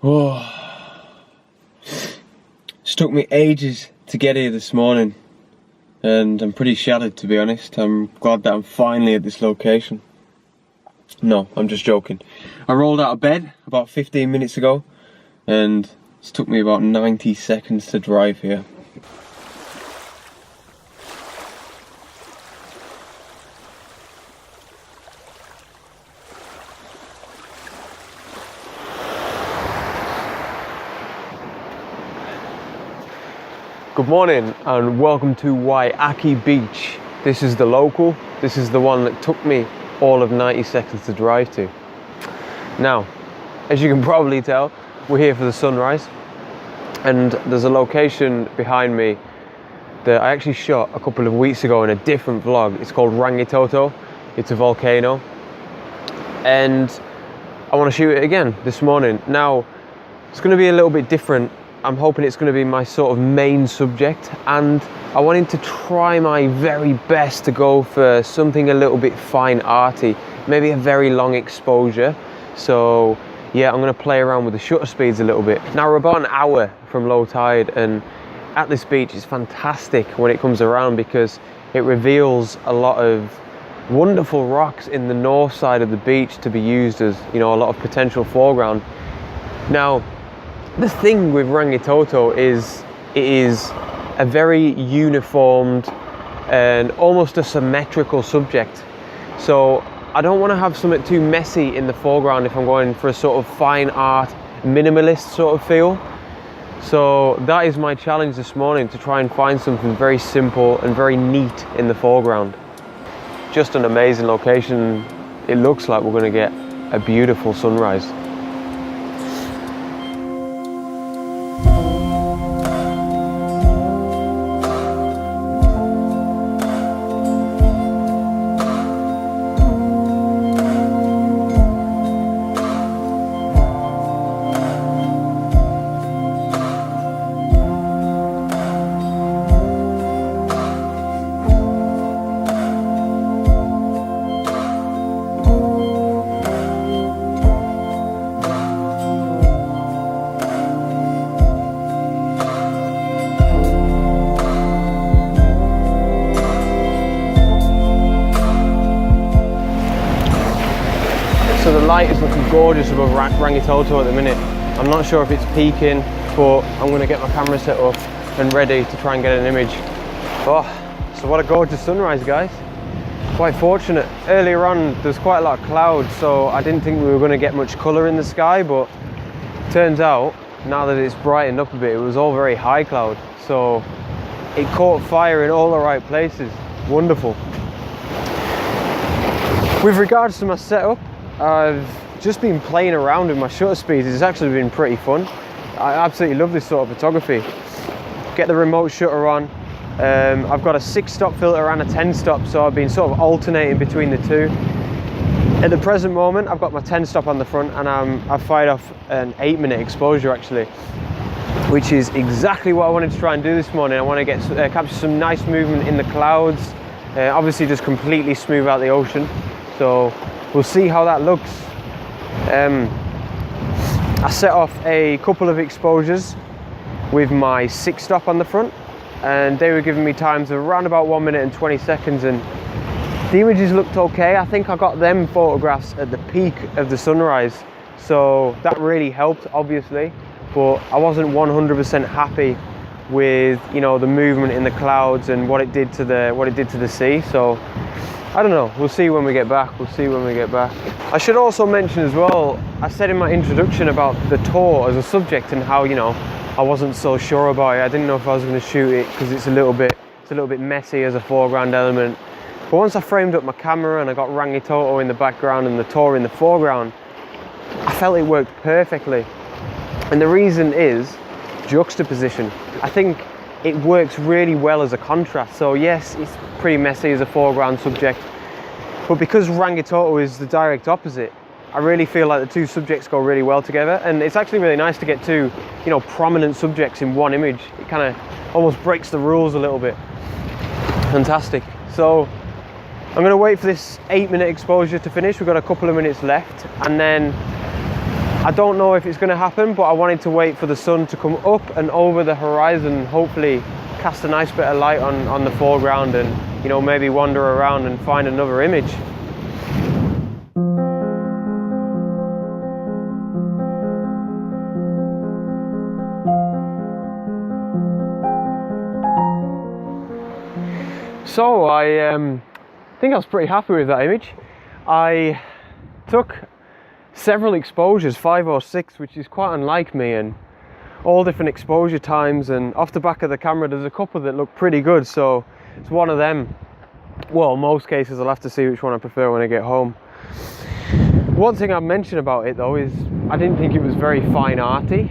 Oh, it's took me ages to get here this morning, and I'm pretty shattered, to be honest. I'm glad that I'm finally at this location. No, I'm just joking. I rolled out of bed about 15 minutes ago, and it's took me about 90 seconds to drive here. Good morning and welcome to Waiheke Beach. This is the local. This is the one that took me all of 90 seconds to drive to. Now, as you can probably tell, we're here for the sunrise, and there's a location behind me that I actually shot a couple of weeks ago in a different vlog. It's called Rangitoto. It's a volcano, and I want to shoot it again this morning. Now, it's going to be a little bit different. I'm hoping it's going to be my sort of main subject, and I wanted to try my very best to go for something a little bit fine arty, maybe a very long exposure. So yeah, I'm going to play around with the shutter speeds a little bit. Now we're about an hour from low tide, and at this beach it's fantastic when it comes around because it reveals a lot of wonderful rocks in the north side of the beach to be used as, you know, a lot of potential foreground. Now, the thing with Rangitoto is it is a very uniformed and almost a symmetrical subject. So I don't want to have something too messy in the foreground if I'm going for a sort of fine art, minimalist sort of feel. So that is my challenge this morning, to try and find something very simple and very neat in the foreground. Just an amazing location. It looks like we're going to get a beautiful sunrise. So the light is looking gorgeous above Rangitoto at the minute. I'm not sure if it's peaking, but I'm going to get my camera set up and ready to try and get an image. Oh, so what a gorgeous sunrise, guys. Quite fortunate. Earlier on there's quite a lot of clouds, so I didn't think we were going to get much colour in the sky, but turns out now that it's brightened up a bit, it was all very high cloud, so it caught fire in all the right places. Wonderful. With regards to my setup, I've just been playing around with my shutter speeds. It's actually been pretty fun. I absolutely love this sort of photography. Get the remote shutter on. I've got a 6-stop filter and a 10-stop, so I've been sort of alternating between the two. At the present moment, I've got my 10-stop on the front, and I've fired off an 8-minute exposure actually, which is exactly what I wanted to try and do this morning. I want to get capture some nice movement in the clouds, obviously just completely smooth out the ocean. So we'll see how that looks. I set off a couple of exposures with my 6-stop on the front, and they were giving me times of around about 1 minute and 20 seconds, and the images looked okay. I think I got them photographs at the peak of the sunrise, so that really helped, obviously, but I wasn't 100% happy with, you know, the movement in the clouds and what it did to the sea. So I don't know, we'll see when we get back. I should also mention as well, I said in my introduction about the tour as a subject and how, you know, I wasn't so sure about it. I didn't know if I was going to shoot it because it's a little bit messy as a foreground element. But once I framed up my camera and I got Rangitoto in the background and the tour in the foreground, I felt it worked perfectly. And the reason is juxtaposition. I think it works really well as a contrast. So yes, it's pretty messy as a foreground subject, but because Rangitoto is the direct opposite, I really feel like the two subjects go really well together, and it's actually really nice to get two, you know, prominent subjects in one image. It kind of almost breaks the rules a little bit. Fantastic. So I'm going to wait for this 8-minute exposure to finish. We've got a couple of minutes left, and then I don't know if it's going to happen, but I wanted to wait for the sun to come up and over the horizon, hopefully cast a nice bit of light on the foreground, and you know, maybe wander around and find another image. So I think I was pretty happy with that image. I took several exposures, 5 or 6, which is quite unlike me, and all different exposure times, and off the back of the camera there's a couple that look pretty good, so it's one of them. Well, most cases I'll have to see which one I prefer when I get home. One thing I'll mention about it though is I didn't think it was very fine arty,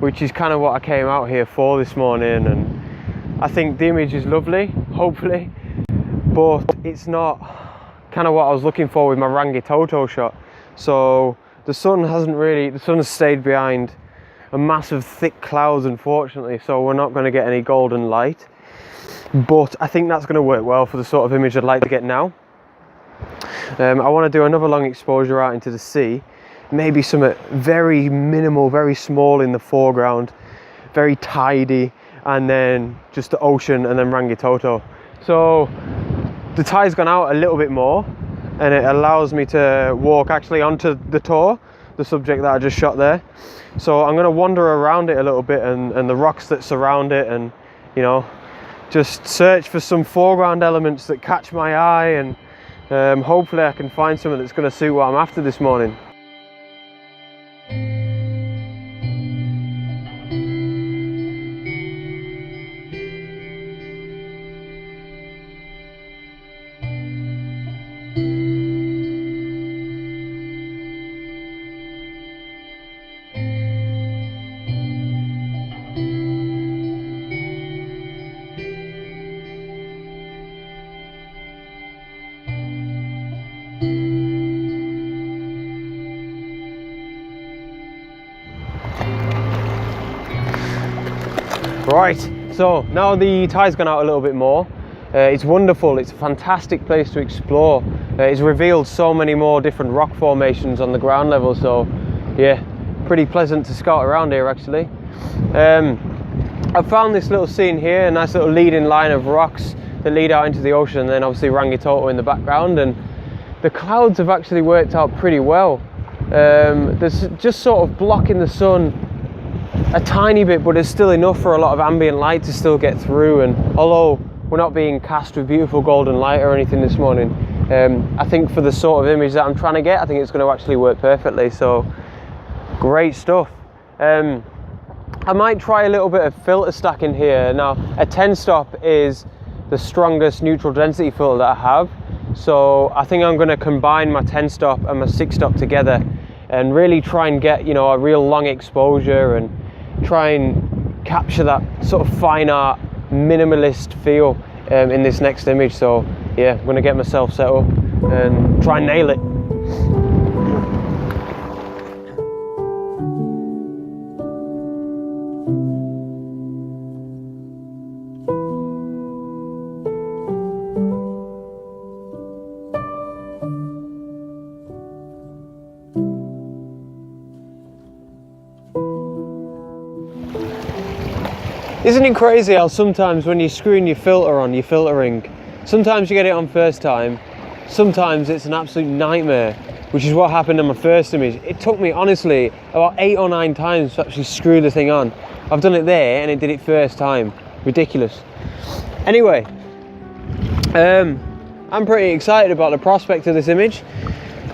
which is kind of what I came out here for this morning, and I think the image is lovely, hopefully, but it's not kind of what I was looking for with my Rangitoto shot. So the sun has stayed behind a massive thick clouds, unfortunately, so we're not going to get any golden light, but I think that's going to work well for the sort of image I'd like to get now. I want to do another long exposure out into the sea, maybe something very minimal, very small in the foreground, very tidy, and then just the ocean and then Rangitoto. So the tide's gone out a little bit more, and it allows me to walk actually onto the tour, the subject that I just shot there. So I'm going to wander around it a little bit, and the rocks that surround it, and you know, just search for some foreground elements that catch my eye, and hopefully I can find something that's going to suit what I'm after this morning. Right, so now the tide's gone out a little bit more. It's wonderful, it's a fantastic place to explore. It's revealed so many more different rock formations on the ground level, so yeah, pretty pleasant to scout around here actually. I found this little scene here, a nice little leading line of rocks that lead out into the ocean, and then obviously Rangitoto in the background, and the clouds have actually worked out pretty well. There's just sort of blocking the sun a tiny bit, but it's still enough for a lot of ambient light to still get through, and although we're not being cast with beautiful golden light or anything this morning, I think for the sort of image that I'm trying to get, I think it's going to actually work perfectly, so great stuff. I might try a little bit of filter stacking here. Now a 10 stop is the strongest neutral density filter that I have, so I think I'm going to combine my 10 stop and my 6 stop together and really try and get, you know, a real long exposure and try and capture that sort of fine art minimalist feel in this next image. So yeah, I'm going to get myself set up and try and nail it. Isn't it crazy how sometimes when you're screwing your filter on, your filtering, sometimes you get it on first time, sometimes it's an absolute nightmare, which is what happened in my first image. It took me, honestly, about 8 or 9 times to actually screw the thing on. I've done it there and it did it first time. Ridiculous. Anyway, I'm pretty excited about the prospect of this image,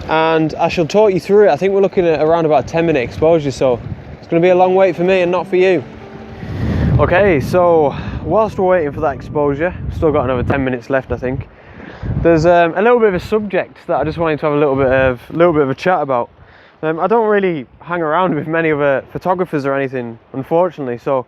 and I shall talk you through it. I think we're looking at around about a 10-minute exposure, so it's going to be a long wait for me and not for you. Okay, so whilst we're waiting for that exposure, still got another 10 minutes left I think, there's a little bit of a subject that I just wanted to have a little bit of a chat about. I don't really hang around with many other photographers or anything, unfortunately, so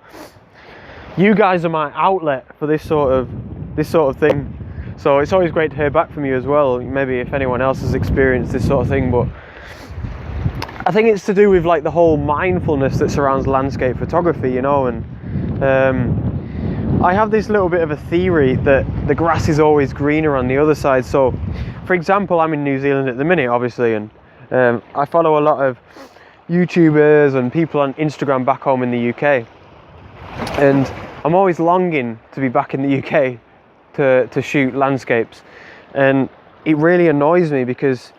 you guys are my outlet for this sort of thing. So it's always great to hear back from you as well, maybe if anyone else has experienced this sort of thing. But I think it's to do with like the whole mindfulness that surrounds landscape photography, you know, and I have this little bit of a theory that the grass is always greener on the other side. So for example, I'm in New Zealand at the minute obviously, and I follow a lot of YouTubers and people on Instagram back home in the UK, and I'm always longing to be back in the UK to shoot landscapes, and it really annoys me because,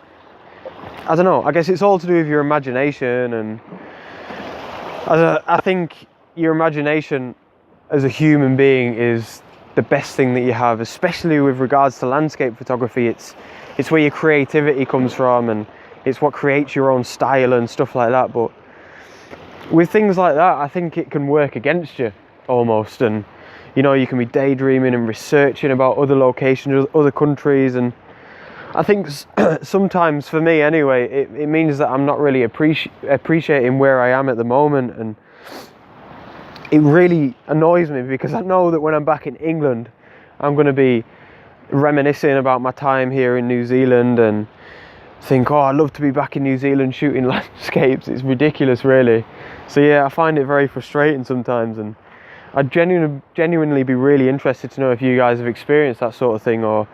I don't know, I guess it's all to do with your imagination, and I think your imagination as a human being is the best thing that you have, especially with regards to landscape photography. It's where your creativity comes from, and it's what creates your own style and stuff like that. But with things like that, I think it can work against you almost, and you know, you can be daydreaming and researching about other locations, other countries, and I think sometimes, for me anyway, it means that I'm not really appreciating where I am at the moment, and it really annoys me because I know that when I'm back in England, I'm going to be reminiscing about my time here in New Zealand and think, oh, I'd love to be back in New Zealand shooting landscapes. It's ridiculous, really. So yeah, I find it very frustrating sometimes, and I'd genuinely be really interested to know if you guys have experienced that sort of thing, or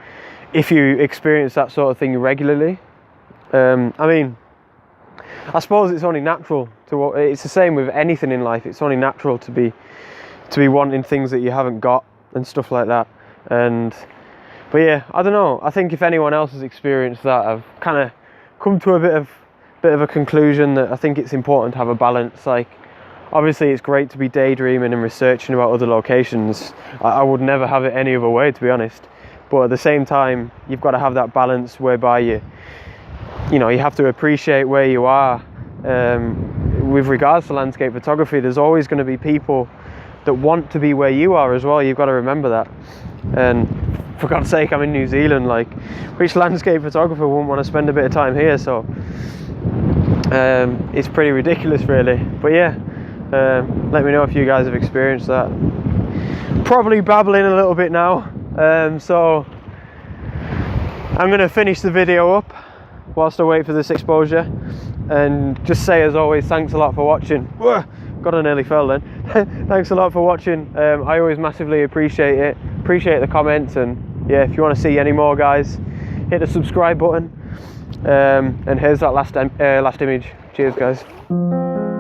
if you experience that sort of thing regularly. I mean, I suppose it's only natural to, it's the same with anything in life. It's only natural to be wanting things that you haven't got and stuff like that. But yeah, I don't know. I think if anyone else has experienced that, I've kind of come to a bit of a conclusion that I think it's important to have a balance. Like, obviously it's great to be daydreaming and researching about other locations. I would never have it any other way, to be honest. But at the same time, you've got to have that balance whereby you have to appreciate where you are. With regards to landscape photography, there's always going to be people that want to be where you are as well. You've got to remember that. And for God's sake, I'm in New Zealand. Like, which landscape photographer wouldn't want to spend a bit of time here? So it's pretty ridiculous, really. But yeah, let me know if you guys have experienced that. Probably babbling a little bit now. So I'm going to finish the video up whilst I wait for this exposure, and just say, as always, thanks a lot for watching. God, I nearly fell then. Thanks a lot for watching. I always massively appreciate it. Appreciate the comments, and yeah, if you want to see any more, guys, hit the subscribe button. And here's that last image. Cheers, guys.